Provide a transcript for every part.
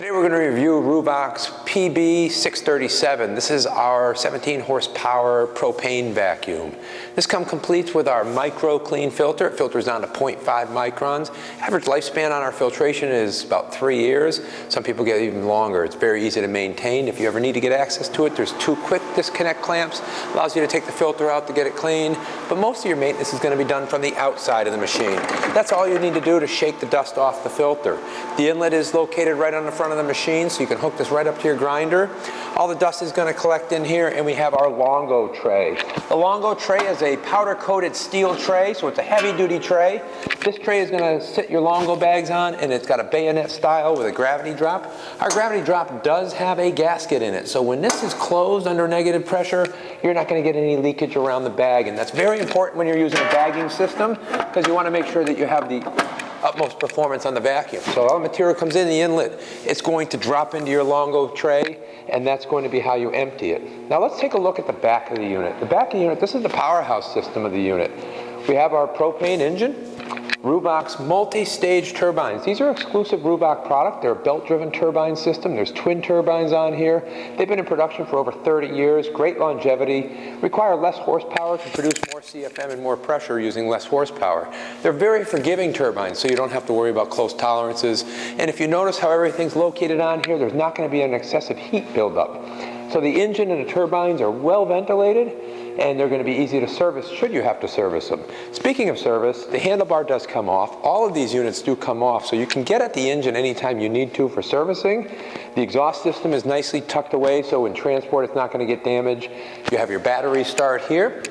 Today we're going to review Ruwac's PB637. This is our 17 horsepower propane vacuum. This comes complete with our MICROCLEAN filter. It filters down to 0.5 microns. Average lifespan on our filtration is about 3 years. Some people get even longer. It's very easy to maintain. If you ever need to get access to it, there's 2 quick disconnect clamps. Allows you to take the filter out to get it clean. But most of your maintenance is going to be done from the outside of the machine. That's all you need to do to shake the dust off the filter. The inlet is located right on the front of the machine, so you can hook this right up to your grinder. All the dust is going to collect in here, and we have our LONGO tray. The LONGO tray is a powder-coated steel tray, so it's a heavy-duty tray. This tray is going to sit your LONGO bags on, and it's got a bayonet style with a gravity drop. Our gravity drop does have a gasket in it, so when this is closed under negative pressure, you're not going to get any leakage around the bag, and that's very important when you're using a bagging system, because you want to make sure that you have the utmost performance on the vacuum. So all the material comes in the inlet, it's going to drop into your LONGO tray, and that's going to be how you empty it. Now let's take a look at the back of the unit. The back of the unit, this is the powerhouse system of the unit. We have our propane engine, Ruwac's multi-stage turbines. These are exclusive Ruwac product. They're a belt-driven turbine system. There's twin turbines on here. They've been in production for over 30 years. Great longevity. Require less horsepower to produce more CFM and more pressure using less horsepower. They're very forgiving turbines, so you don't have to worry about close tolerances. And if you notice how everything's located on here, there's not going to be an excessive heat buildup. So the engine and the turbines are well ventilated, and they're going to be easy to service should you have to service them. Speaking of service, the handlebar does come off. All of these units do come off, so you can get at the engine anytime you need to for servicing. The exhaust system is nicely tucked away, so in transport it's not going to get damaged. You have your battery start here,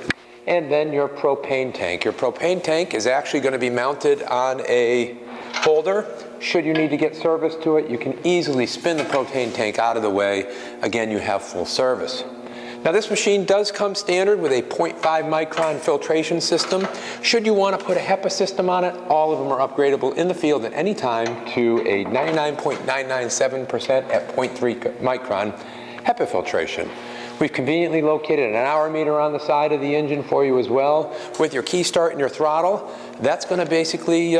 and then your propane tank. Your propane tank is actually going to be mounted on a holder. Should you need to get service to it, you can easily spin the propane tank out of the way. Again, you have full service. Now this machine does come standard with a 0.5 micron filtration system. Should you want to put a HEPA system on it, all of them are upgradable in the field at any time to a 99.997% at 0.3 micron HEPA filtration. We've conveniently located an hour meter on the side of the engine for you as well. With your key start and your throttle, that's going to basically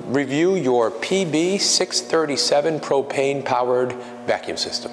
review your PB637 propane powered vacuum system.